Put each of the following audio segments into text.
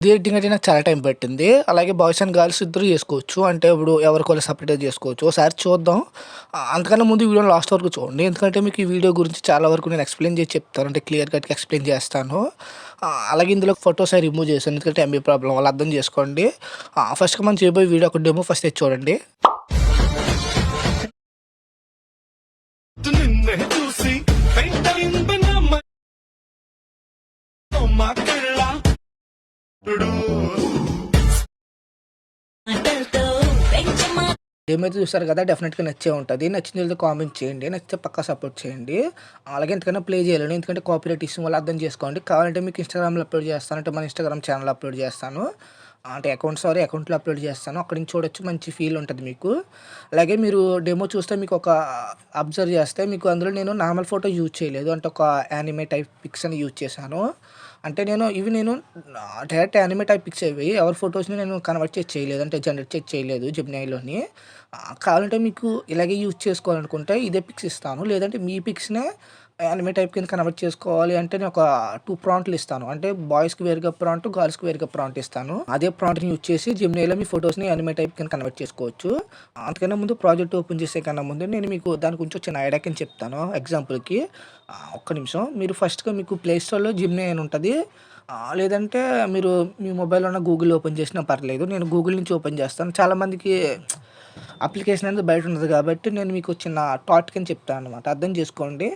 ఇది ఎడిటింగ్ అంటే నాకు చాలా టైం పట్టింది. అలాగే బాయ్స్ అండ్ గర్ల్స్ ఇద్దరు చేసుకోవచ్చు. అంటే ఇప్పుడు ఎవరికోళ్ళు సెపరేట్‌గా చేసుకోవచ్చు. ఒకసారి చూద్దాం. అంతకన్నా ముందు వీడియోని లాస్ట్ వరకు చూడండి. ఎందుకంటే మీకు ఈ వీడియో గురించి చాలా వరకు నేను ఎక్స్‌ప్లెయిన్ చేసి చెప్తాను. అంటే క్లియర్ కట్‌గా ఎక్స్‌ప్లెయిన్ చేస్తాను. అలాగే ఇందులో ఫోటోస్ అయి రిమూవ్ చేశాను. ఎందుకంటే ఎంబీ ప్రాబ్లమ్ వల్ల అర్థం చేసుకోండి. ఫస్ట్‌గా మనం చేయబోయే వీడియో ఒక డెమో ఫస్ట్ అయితే చూడండి. నిన్నే చూసి వెంటరింద నా మా కళ్ళ డెమో అయితే చూసారు కదా! డెఫినిట్‌గా నచ్చే ఉంటది. నచ్చినట్లయితే కామెంట్ చేయండి. నచ్చితే పక్కా సపోర్ట్ చేయండి. అలాగే ఎంతకన్నా ప్లే చేయలేను. ఎందుకంటే కాపీరైట్ ఇష్యూ వల్ల అర్థం చేసుకోండి. కావాలంటే మీకు ఇన్‌స్టాగ్రామ్‌లో అప్లోడ్ చేస్తాను. అంటే మన ఇన్‌స్టాగ్రామ్ ఛానెల్‌లో అప్లోడ్ చేస్తాను. అంటే అకౌంట్‌లో అప్లోడ్ చేస్తాను. అక్కడి నుంచి చూడొచ్చు. మంచి ఫీల్ ఉంటది మీకు. అలాగే మీరు డెమో చూస్తే మీకు ఒక అబ్జర్వ్ చేస్తే మీకు అందులో నేను నార్మల్ ఫోటో యూజ్ చేయలేదు. అంటే ఒక యానిమే టైప్ పిక్స్ అని యూజ్ చేశాను. అంటే నేను డైరెక్ట్ యానిమే టైప్ పిక్స్ ఇవి. ఎవరి ఫోటోస్‌ని నేను కన్వర్ట్ చేసి చేయలేదు. అంటే జనరేట్ చేసి చేయలేదు జెమినైలోని. కావాలంటే మీకు ఇలాగే యూజ్ చేసుకోవాలనుకుంటే ఇదే పిక్స్ ఇస్తాను. లేదంటే మీ పిక్స్‌నే యానిమే టైప్ కింద కన్వర్ట్ చేసుకోవాలి అంటే నేను ఒక 2 ప్రాంప్ట్‌లు ఇస్తాను. అంటే బాయ్స్‌కి వేరుగా ప్రాంప్ట్, గర్ల్స్‌కి వేరుగా ప్రాంప్ట్ ఇస్తాను. అదే ప్రాంప్ట్‌ని యూజ్ చేసి జెమినైలో మీ ఫోటోస్‌ని యానిమే టైప్ కింద కన్వర్ట్ చేసుకోవచ్చు. అంతకన్నా ముందు ప్రాజెక్ట్ ఓపెన్ చేసే కన్నా ముందు నేను మీకు దాని గురించి ఒక చిన్న ఐడియా కింద చెప్తాను ఎగ్జాంపుల్‌కి. ఒక్క నిమిషం. మీరు ఫస్ట్‌గా మీకు ప్లే స్టోర్‌లో జెమినీ అని ఉంటది. లేదంటే మీరు మీ మొబైల్‌లోనే గూగుల్ ఓపెన్ చేసినా పర్లేదు. నేను గూగుల్ నుంచి ఓపెన్ చేస్తాను. చాలామందికి అప్లికేషన్ అనేది బయట ఉండదు కాబట్టి నేను మీకు చిన్న థాట్ కింద చెప్తాననమాట. అర్థం చేసుకోండి.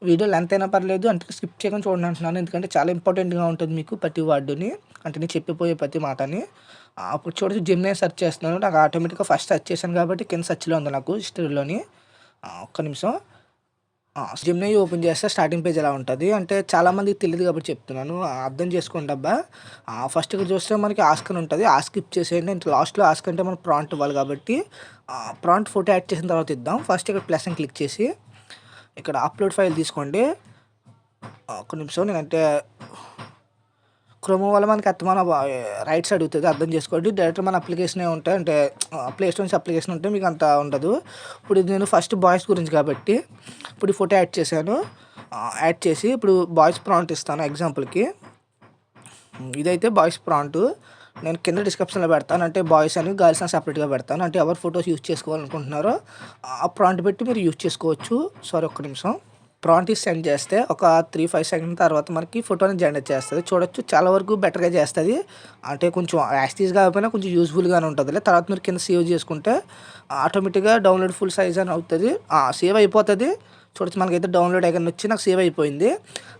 వీడియో లెంత్ అయినా పర్లేదు. అంటే స్కిప్ చేయకుండా చూడండి అంటున్నాను. ఎందుకంటే చాలా ఇంపార్టెంట్‌గా ఉంటుంది మీకు ప్రతి వర్డ్‌ని. అంటే నేను చెప్పిపోయే ప్రతి మాటని. అప్పుడు చూడొచ్చు జెమినీ సెర్చ్ చేస్తున్నాను. నాకు ఆటోమేటిక్‌గా ఫస్ట్ సెర్చ్ చేశాను కాబట్టి కింద సెర్చ్‌లో ఉంది నాకు హిస్టరీలోని. ఒక్క నిమిషం. జెమినీ ఓపెన్ చేస్తే స్టార్టింగ్ పేజ్ ఇలా ఉంటది. అంటే చాలామందికి తెలీదు కాబట్టి చెప్తున్నాను. అర్థం చేసుకోండబ్బా! ఫస్ట్ ఇక్కడ చూస్తే మనకి ఆస్క్ అని ఉంటది. ఆస్క్ స్కిప్ చేసేయండి. అంటే లాస్ట్‌లో ఆస్క్ అంటే మనం ప్రాంప్ట్ ఇవ్వాలి కాబట్టి ప్రాంప్ట్ ఫోటో యాడ్ చేసిన తర్వాత ఇద్దాం. ఫస్ట్ ఇక్కడ ప్లస్ అని క్లిక్ చేసి ఇక్కడ అప్‌లోడ్ ఫైల్ తీసుకోండి. ఒక్క నిమిషం నేనంటే క్రోమో వల్ల మనకి అత్తమాన రైట్స్ అడుగుతది. అర్థం చేసుకోండి. డైరెక్ట్ మన అప్లికేషనే ఉంటాయి. అంటే ప్లే స్టోర్ నుంచి అప్లికేషన్ ఉంటే మీకు అంత ఉండదు. ఇప్పుడు ఇది నేను ఫస్ట్ బాయ్స్ గురించి కాబట్టి ఇప్పుడు ఈ ఫోటో యాడ్ చేశాను. యాడ్ చేసి ఇప్పుడు బాయ్స్ ప్రాంప్ట్ ఇస్తాను ఎగ్జాంపుల్‌కి. ఇదైతే బాయ్స్ ప్రాంప్ట్. నేను కింద డిస్క్రిప్షన్‌లో పెడతాను. అంటే బాయ్స్ అని, గర్ల్స్ అని సెపరేట్‌గా పెడతాను. అంటే ఎవరు ఫోటోస్ యూజ్ చేసుకోవాలనుకుంటున్నారో ఆ ప్రాంప్ట్ పెట్టి మీరు యూజ్ చేసుకోవచ్చు. సారీ ఒక్క నిమిషం. ప్రాంప్ట్ సెండ్ చేస్తే ఒక 3, 5 సెకండ్ తర్వాత మనకి ఫోటోని జనరేట్ చేస్తది. చూడొచ్చు చాలా వరకు బెటర్‌గా చేస్తది. అంటే కొంచెం యాజ్ టీజ్ కాకపోయినా కొంచెం యూజ్‌ఫుల్‌గానే ఉంటదిలే. తర్వాత మీరు కింద సేవ్ చేసుకుంటే ఆటోమేటిక్‌గా డౌన్‌లోడ్ ఫుల్ సైజ్ అని అవుతది. సేవ్ అయిపోతది. చూడొచ్చు మనకైతే డౌన్‌లోడ్ ఐకాన్ వచ్చి నాకు సేవ్ అయిపోయింది.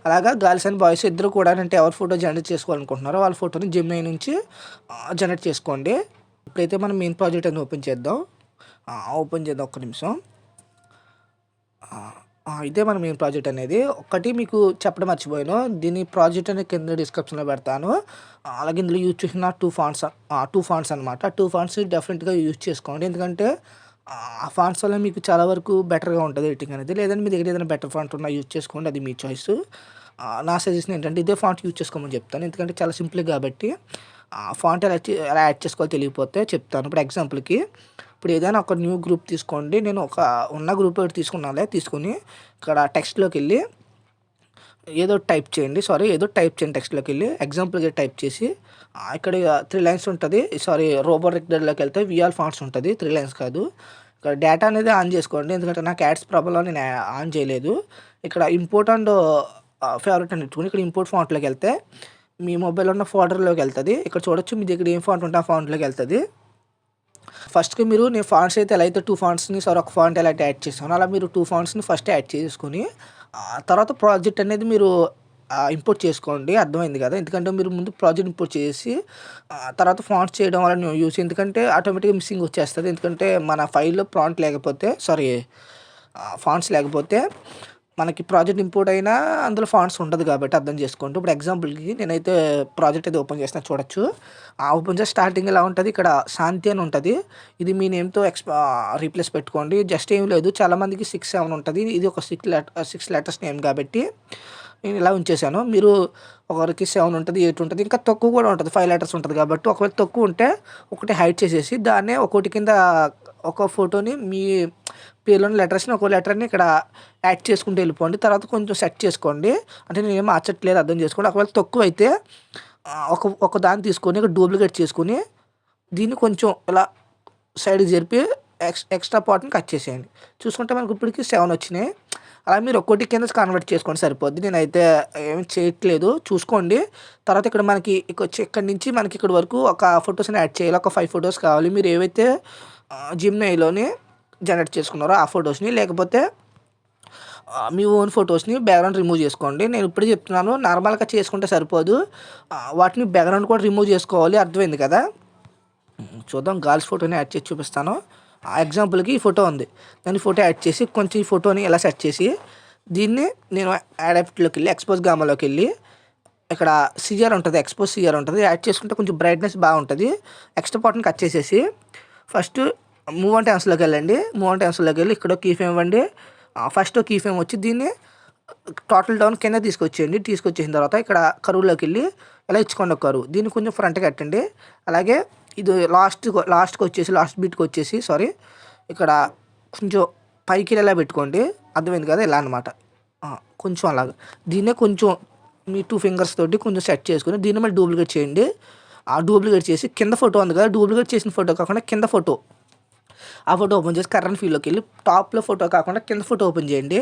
అలాగా గర్ల్స్ అండ్ బాయ్స్ ఇద్దరు కూడా అంటే ఎవరు ఫోటో జనరేట్ చేసుకోవాలనుకుంటున్నారో వాళ్ళ ఫోటోని జెమినీ నుంచి జనరేట్ చేసుకోండి. ఇప్పుడైతే మనం మెయిన్ ప్రాజెక్ట్ అనేది ఓపెన్ చేద్దాం. ఓపెన్ చేద్దాం ఒక్క నిమిషం. ఇదే మన మెయిన్ ప్రాజెక్ట్ అనేది. ఒక్కటి మీకు చెప్పడం మర్చిపోయాను. దీని ప్రాజెక్ట్ అనేది కింద డిస్క్రిప్షన్‌లో పెడతాను. అలాగే ఇందులో యూజ్ చేసిన 2 ఫాంట్స్ అనమాట. 2 ఫాంట్స్ డెఫినిట్‌గా యూజ్ చేసుకోండి. ఎందుకంటే ఆ ఫాంట్స్ వల్ల మీకు చాలా వరకు బెటర్‌గా ఉంటది ఎడిటింగ్ అనేది. లేదంటే మీ దగ్గర ఏదైనా బెటర్ ఫాంట్ ఉన్నా యూజ్ చేసుకోండి. అది మీ చాయిస్. నా సజెషన్ ఏంటంటే ఇదే ఫాంట్ యూజ్ చేసుకోమని చెప్తాను. ఎందుకంటే చాలా సింపుల్ కాబట్టి ఫాంట్ ఎలా యాడ్ చేసుకోవాలో తెలియకపోతే చెప్తాను. ఇప్పుడు ఎగ్జాంపుల్‌కి ఇప్పుడు ఏదైనా ఒక న్యూ గ్రూప్ తీసుకోండి. నేను ఉన్న గ్రూప్ ఒకటి తీసుకున్నానులే. తీసుకొని ఇక్కడ టెక్స్ట్‌లోకెళ్ళి ఏదో టైప్ చేయండి టెక్స్ట్‌లోకెళ్ళి. ఎగ్జాంపుల్‌గా టైప్ చేసి ఇక్కడ 3 లైన్స్ ఉంటది. రోబో రెక్టర్‌లోకి వెళ్తే విఆర్ ఫాంట్స్ ఉంటది. 3 లైన్స్ కాదు. ఇక్కడ డేటా అనేది ఆన్ చేసుకోండి. ఎందుకంటే నాకు యాడ్స్ ప్రాబ్లమ్ నేను ఆన్ చేయలేదు. ఇక్కడ ఇంపోర్ట్ అండ్ ఫేవరెట్ అని పెట్టుకొని ఇక్కడ ఇంపోర్ట్ ఫాంట్‌లోకి వెళ్తే మీ మొబైల్‌లో ఉన్న ఫోల్డర్‌లోకి వెళ్తది. ఇక్కడ చూడొచ్చు మీ దగ్గర ఏం ఫాంట్ ఉంటే ఆ ఫాంట్‌లోకి వెళ్తది. ఫస్ట్‌కి నేను ఫాంట్స్ అయితే ఎలా అయితే 2 ఫాంట్స్‌ని ఒక ఫాంట్ ఎలా అయితే యాడ్ చేశానో అలా మీరు 2 ఫాంట్స్‌ని ఫస్ట్ యాడ్ చేసుకొని తర్వాత ప్రాజెక్ట్ అనేది మీరు ఇంపోర్ట్ చేసుకోండి. అర్థమైంది కదా! ఎందుకంటే మీరు ముందు ప్రాజెక్ట్ ఇంపోర్ట్ చేసేసి తర్వాత ఫాంట్స్ చేయడం వల్ల ఎందుకంటే ఆటోమేటిక్‌గా మిస్సింగ్ వచ్చేస్తది. ఎందుకంటే మన ఫైల్‌లో ఫాంట్స్ లేకపోతే మనకి ప్రాజెక్ట్ ఇంపోర్ట్ అయినా అందులో ఫాంట్స్ ఉండదు కాబట్టి అర్థం చేసుకోండి. ఇప్పుడు ఎగ్జాంపుల్‌కి నేనైతే ప్రాజెక్ట్ అయితే ఓపెన్ చేసినా చూడొచ్చు. ఓపెన్ చేసి స్టార్టింగ్ ఇలా ఉంటది. ఇక్కడ శాంతి అని ఉంటది. ఇది మీ నేమ్‌తో రీప్లేస్ పెట్టుకోండి. జస్ట్ ఏమి లేదు. చాలామందికి 6, 7 ఉంటది. ఇది ఒక 6 లెటర్స్ నేమ్ కాబట్టి నేను ఇలా ఉంచేసాను. మీరు ఒకరికి 7 ఉంటది, 8 ఉంటది. ఇంకా తక్కువ కూడా ఉంటది. 5 లెటర్స్ ఉంటది కాబట్టి ఒకవేళ తక్కువ ఉంటే ఒకటి హైడ్ చేసేసి దాన్నే ఒక్కోటి కింద ఒక ఫోటోని మీ పేర్లోని లెటర్స్‌ని ఒక్కో లెటర్‌ని ఇక్కడ యాడ్ చేసుకుంటూ వెళ్ళిపోండి. తర్వాత కొంచెం సెట్ చేసుకోండి. అంటే నేనేం మార్చట్లేదు అర్థం చేసుకోండి. ఒకవేళ తక్కువైతే ఒక ఒక దాన్ని తీసుకొని ఇక్కడ డూప్లికేట్ చేసుకొని దీన్ని కొంచెం ఇలా సైడ్కి జరిపి ఎక్స్ట్రా పార్ట్ని కట్ చేసేయండి. చూసుకుంటే మనకు ఇప్పటికి 7 వచ్చినాయి. అలా మీరు ఒక్కోటి కింద కన్వర్ట్ చేసుకోండి సరిపోద్ది. నేనైతే ఏమి చేయట్లేదు, చూసుకోండి. తర్వాత ఇక్కడ మనకి ఇక్కడి నుంచి మనకి ఇక్కడి వరకు ఒక ఫొటోస్ని యాడ్ చేయాలి. ఒక 5 ఫొటోస్ కావాలి. మీరు ఏవైతే జిమ్నైలోని జనరేట్ చేసుకున్నారో ఆ ఫొటోస్ని, లేకపోతే మీ ఓన్ ఫొటోస్ని బ్యాక్గ్రౌండ్ రిమూవ్ చేసుకోండి. నేను ఇప్పుడే చెప్తున్నాను, నార్మల్గా చేసుకుంటే సరిపోదు, వాటిని బ్యాక్గ్రౌండ్ కూడా రిమూవ్ చేసుకోవాలి. అర్థమైంది కదా. చూద్దాం, గర్ల్స్ ఫోటోని యాడ్ చేసి చూపిస్తాను. ఎగ్జాంపుల్కి ఈ ఫోటో ఉంది, నేను ఫోటో యాడ్ చేసి కొంచెం ఈ ఫోటోని ఇలా సెట్ చేసి దీన్ని నేను యాడప్ట్లోకి వెళ్ళి ఎక్స్పోజ్ గామాలోకి వెళ్ళి ఇక్కడ సిఆర్ ఉంటుంది, ఎక్స్పోజ్ సిఆర్ ఉంటుంది, యాడ్ చేసుకుంటే కొంచెం బ్రైట్నెస్ బాగుంటుంది. ఎక్స్ట్రా పార్ట్ని కట్ చేసేసి ఫస్ట్ మూవ్ అండ్ ట్యాన్స్లోకి వెళ్ళండి. మూవ్ అండ్ ట్యాన్స్లోకి వెళ్ళి ఇక్కడ కీ ఫ్రేమ్ ఇవ్వండి. ఫస్ట్ కీ ఫ్రేమ్ వచ్చి దీన్ని టోటల్ డౌన్ కింద తీసుకొచ్చేయండి. తీసుకొచ్చేసిన తర్వాత ఇక్కడ కరువులోకి వెళ్ళి ఇలా ఇచ్చుకోండి ఒక కరువు. దీన్ని కొంచెం ఫ్రంట్కి కట్టండి. అలాగే ఇది లాస్ట్కి వచ్చేసి లాస్ట్ బీట్కి వచ్చేసి ఇక్కడ కొంచెం పైకి ఇలా పెట్టుకోండి. అర్థమైంది కదా, ఇలా అనమాట. కొంచెం అలాగా దీన్నే కొంచెం మీ 2 ఫింగర్స్ తోటి కొంచెం సెట్ చేసుకుని దీన్ని మళ్ళీ డూప్లికేట్ చేయండి. ఆ డూప్లికేట్ చేసి కింద ఫోటో ఉంది కదా, డూప్లికేట్ చేసిన ఫోటో కాకుండా కింద ఫోటో, ఆ ఫోటో ఓపెన్ చేసి కరెంట్ ఫీల్డ్లోకి వెళ్ళి టాప్లో ఫోటో కాకుండా కింద ఫోటో ఓపెన్ చేయండి.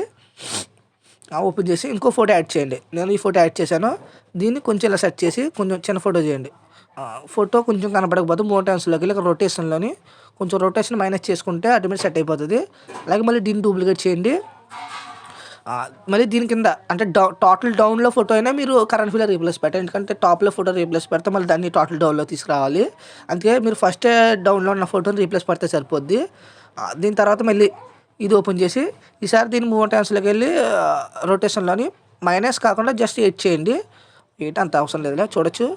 ఓపెన్ చేసి ఇంకో ఫోటో యాడ్ చేయండి. నేను ఈ ఫోటో యాడ్ చేశాను. దీన్ని కొంచెం ఇలా సెట్ చేసి కొంచెం చిన్న ఫోటో చేయండి. ఫోటో కొంచెం కనపడకపోతే మూవ్ ట్యాన్స్లోకి వెళ్ళి ఇక్కడ రొటేషన్లోని కొంచెం రొటేషన్ మైనస్ చేసుకుంటే ఆటోమేటిక్ సెట్ అయిపోతుంది. అలాగే మళ్ళీ దీన్ని డూప్లికేట్ చేయండి. మళ్ళీ దీని కింద అంటే టోటల్ డౌన్లో ఫోటో అయినా మీరు కరెంట్ ఫీల్డ్ రీప్లేస్ పెట్టండి. ఎందుకంటే టాప్లో ఫోటో రీప్లేస్ పెడితే మళ్ళీ దాన్ని టోటల్ డౌన్లో తీసుకురావాలి. అందుకే మీరు ఫస్ట్ డౌన్లో ఉన్న ఫోటోని రీప్లేస్ పెడితే సరిపోద్ది. దీని తర్వాత మళ్ళీ ఇది ఓపెన్ చేసి ఈసారి దీన్ని మూవ్ ట్యాన్స్లోకి వెళ్ళి రొటేషన్లోని మైనస్ కాకుండా జస్ట్ 8 చేయండి. 8 అంత అవసరం లేదులే, చూడొచ్చు.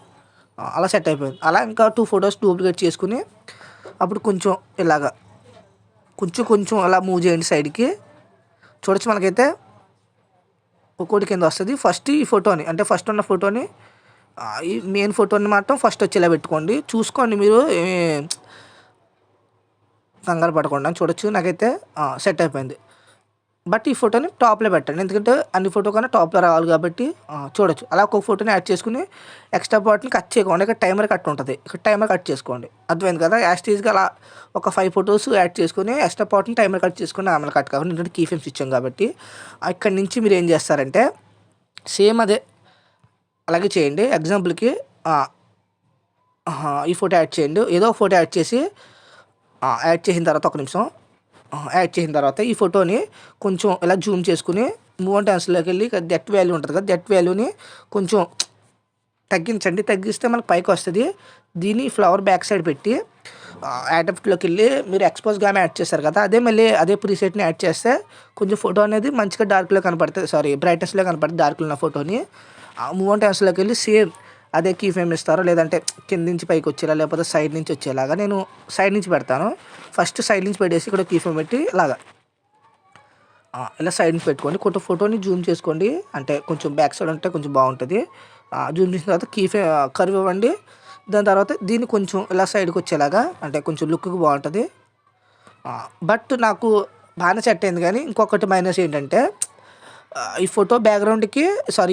అలా సెట్ అయిపోయింది. అలా ఇంకా 2 ఫొటోస్ డూప్లికేట్ చేసుకుని అప్పుడు కొంచెం ఇలాగా కొంచెం అలా మూవ్ చేయండి సైడ్కి. చూడొచ్చు మనకైతే ఒక్కోటి కింద వస్తుంది. ఫస్ట్ ఈ ఫోటోని అంటే ఫస్ట్ ఉన్న ఫోటోని ఈ మెయిన్ ఫోటోని మాత్రం ఫస్ట్ వచ్చేలా పెట్టుకోండి. చూసుకోండి, మీరు కంగారు పడకుండా. చూడొచ్చు నాకైతే సెట్ అయిపోయింది. బట్ ఈ ఫోటోని టాప్లో పెట్టండి, ఎందుకంటే అన్ని ఫోటో కన్నా టాప్లో రావాలి కాబట్టి. చూడొచ్చు అలా ఒక్కొక్క ఫోటోని యాడ్ చేసుకుని ఎక్స్ట్రా పార్ట్ని కట్ చేయకుండా ఇక్కడ టైమర్ కట్ ఉంటుంది, ఇక్కడ టైమర్ కట్ చేసుకోండి. అర్థమైంది కదా. యాస్టీజ్గా అలా ఒక 5 ఫొటోస్ యాడ్ చేసుకుని ఎక్స్ట్రా పార్ట్ని టైమర్ కట్ చేసుకుని నార్మల్ కట్ కాకుండా ఎందుకంటే కీ ఫ్రేమ్స్ ఇచ్చాం కాబట్టి. ఇక్కడి నుంచి మీరు ఏం చేస్తారంటే సేమ్ అదే అలాగే చేయండి. ఎగ్జాంపుల్కి ఈ ఫోటో యాడ్ చేయండి. ఏదో ఒక ఫోటో యాడ్ చేసి యాడ్ చేసిన తర్వాత ఒక నిమిషం యాడ్ చేసిన తర్వాత ఈ ఫోటోని కొంచెం ఇలా జూమ్ చేసుకుని మూవ్ అండ్ ట్యాన్స్లోకి వెళ్ళి డెప్త్ వాల్యూ ఉంటుంది కదా, డెప్త్ వాల్యూని కొంచెం తగ్గించండి. తగ్గిస్తే మనకు పైకి వస్తుంది. దీన్ని ఫ్లవర్ బ్యాక్ సైడ్ పెట్టి యాడప్ట్లోకి వెళ్ళి మీరు ఎక్స్పోజ్ గామ యాడ్ చేస్తారు కదా, అదే ప్రీసెట్ని యాడ్ చేస్తే కొంచెం ఫోటో అనేది మంచిగా డార్క్లో కనపడుతుంది, బ్రైట్నెస్లో కనపడుతుంది డార్క్లో ఉన్న ఫోటోని. మూవ్ అండ్ ట్యాన్స్లోకి వెళ్ళి సేమ్ అదే కీ ఫ్రేమ్ ఇస్తారో లేదంటే కింద నుంచి పైకి వచ్చేలా లేకపోతే సైడ్ నుంచి వచ్చేలాగా నేను సైడ్ నుంచి పెడతాను. ఫస్ట్ సైడ్ నుంచి పెట్టేసి ఇక్కడ కీ ఫ్రేమ్ పెట్టి ఇలాగా ఇలా సైడ్ నుంచి పెట్టుకోండి. కొంచెం ఫోటోని జూమ్ చేసుకోండి, అంటే కొంచెం బ్యాక్ సైడ్ ఉంటే కొంచెం బాగుంటుంది. జూమ్ చేసిన తర్వాత కీ ఫ్రేమ్ కర్వ్ ఇవ్వండి. దాని తర్వాత దీన్ని కొంచెం ఇలా సైడ్కి వచ్చేలాగా అంటే కొంచెం లుక్కి బాగుంటుంది. బట్ నాకు బాగానే సెట్ అయింది. కానీ ఇంకొకటి మైనస్ ఏంటంటే ఈ ఫోటో బ్యాక్గ్రౌండ్కి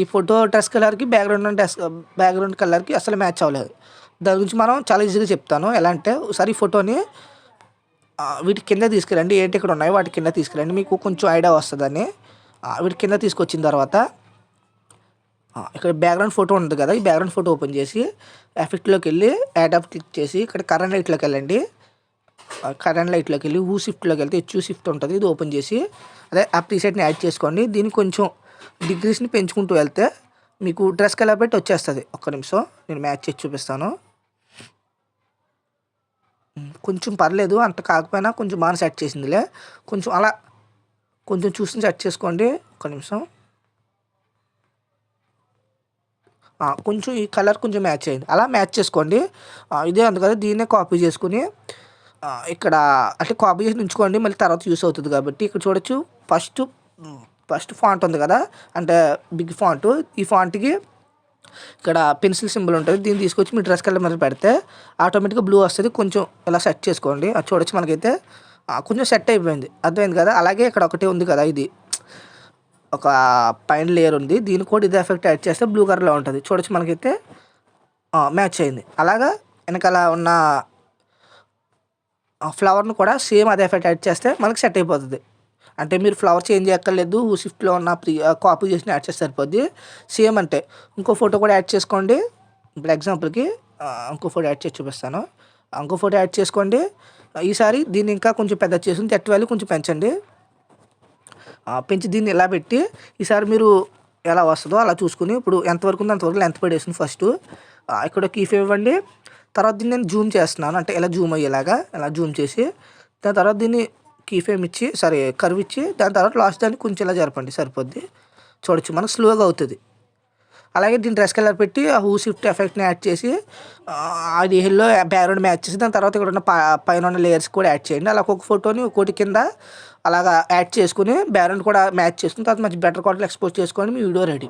ఈ ఫోటో డ్రెస్ కలర్కి బ్యాక్గ్రౌండ్ కలర్కి అసలు మ్యాచ్ అవ్వలేదు. దాని గురించి మనం చాలా ఈజీగా చెప్తాను. ఎలా అంటే ఒకసారి ఈ ఫోటోని వీటి కింద తీసుకురండి, ఏంటి ఇక్కడ ఉన్నాయో వాటి కింద తీసుకురండి, మీకు కొంచెం ఐడియా వస్తుందని. వీటి కింద తీసుకొచ్చిన తర్వాత ఇక్కడ బ్యాక్గ్రౌండ్ ఫోటో ఉంటుంది కదా, ఈ బ్యాక్గ్రౌండ్ ఫోటో ఓపెన్ చేసి ఎఫెక్ట్లోకి వెళ్ళి యాడప్ క్లిక్ చేసి ఇక్కడ కరెంట్ లైట్లోకి వెళ్ళండి. కరెంట్ లైట్లోకి వెళ్ళి షిఫ్ట్లోకి వెళ్తే షిఫ్ట్ ఉంటుంది, ఇది ఓపెన్ చేసి అదే ఆ ప్రీసెట్ని యాడ్ చేసుకోండి. దీన్ని కొంచెం డిగ్రీస్ని పెంచుకుంటూ వెళ్తే మీకు డ్రెస్ కలర్ పెట్టి వచ్చేస్తుంది. ఒక్క నిమిషం నేను మ్యాచ్ చేసి చూపిస్తాను. కొంచెం పర్లేదు, అంత కాకపోయినా కొంచెం బాగా సెట్ చేసిందిలే. కొంచెం అలా కొంచెం చూసి సెట్ చేసుకోండి. ఒక్క నిమిషం. కొంచెం ఈ కలర్ కొంచెం మ్యాచ్ అయ్యింది, అలా మ్యాచ్ చేసుకోండి. ఇదే ఉంది కదా, దీన్నే కాపీ చేసుకుని ఇక్కడ అంటే కాపీ చేసి ఉంచుకోండి, మళ్ళీ తర్వాత యూస్ అవుతుంది కాబట్టి. ఇక్కడ చూడొచ్చు ఫస్ట్ ఫాంట్ ఉంది కదా, అంటే బిగ్ ఫాంట్. ఈ ఫాంట్కి ఇక్కడ పెన్సిల్ సింబల్ ఉంటుంది, దీన్ని తీసుకొచ్చి మీ డ్రెస్ కలర్ మీద పెడితే ఆటోమేటిక్గా బ్లూ వస్తుంది. కొంచెం ఇలా సెట్ చేసుకోండి. అది చూడొచ్చు మనకైతే కొంచెం సెట్ అయిపోయింది. అర్థమైంది కదా. అలాగే ఇక్కడ ఒకటి ఉంది కదా, ఇది ఒక పైన లేయర్ ఉంది, దీని కూడా ఇదే ఎఫెక్ట్ యాడ్ చేస్తే బ్లూ కలర్లో ఉంటుంది. చూడొచ్చు మనకైతే మ్యాచ్ అయింది. అలాగా వెనకాల ఉన్న ఫ్లవర్‌ని కూడా సేమ్ అదే ఎఫెక్ట్ యాడ్ చేస్తే మనకి సెట్ అయిపోతది. అంటే మీరు ఫ్లవర్ చేంజ్ చేయక్కర్లేదు. షిఫ్ట్‌లో ఉన్న కాపీ చేసి యాడ్ చేస్తే సరిపోద్ది. సేమ్ అంటే ఇంకో ఫోటో కూడా యాడ్ చేసుకోండి. ఇప్పుడు ఎగ్జాంపుల్‌కి ఇంకో ఫోటో యాడ్ చేసి చూపిస్తాను. ఇంకో ఫోటో యాడ్ చేసుకోండి. ఈసారి దీన్ని ఇంకా కొంచెం పెద్దది చేసి డెప్త్ వాల్యూ కొంచెం పెంచండి. పెంచి దీన్ని ఇలా పెట్టి ఈసారి మీరు ఎలా వస్తదో అలా చూసుకొని ఇప్పుడు ఎంతవరకు ఉందో అంతవరకు లెంత్ పెట్టేసుకొని ఫస్టు ఇక్కడ కీ ఫ్రేమ్ ఇవ్వండి. తర్వాత దీన్ని నేను జూమ్ చేస్తున్నాను. అంటే ఇలా జూమ్ అయ్యేలాగా ఇలా జూమ్ చేసి దాని తర్వాత దీన్ని కీ ఫ్రేమ్ ఇచ్చి కర్వ్ ఇచ్చి దాని తర్వాత లాస్ట్ దాన్ని కొంచెం ఇలా జరపండి సరిపోద్ది. చూడొచ్చు మనకు స్లోగా అవుతుంది. అలాగే దీన్ని డ్రెస్ కలర్ పెట్టి ఆ హూ షిఫ్ట్ ఎఫెక్ట్‌ని యాడ్ చేసి అది ఎల్లో బ్యాక్‌గ్రౌండ్ మ్యాచ్ చేసి దాని తర్వాత ఇక్కడ ఉన్న పైన ఉన్న లేయర్స్ కూడా యాడ్ చేయండి. అలా ఒక్కొక్క ఫోటోని ఒక్కోటి కింద అలాగా యాడ్ చేసుకొని బ్యాక్‌గ్రౌండ్ కూడా మ్యాచ్ చేసుకొని తర్వాత మంచి బెటర్ క్వాలిటీలో ఎక్స్‌పోర్ట్ చేసుకొని మీ వీడియో రెడీ.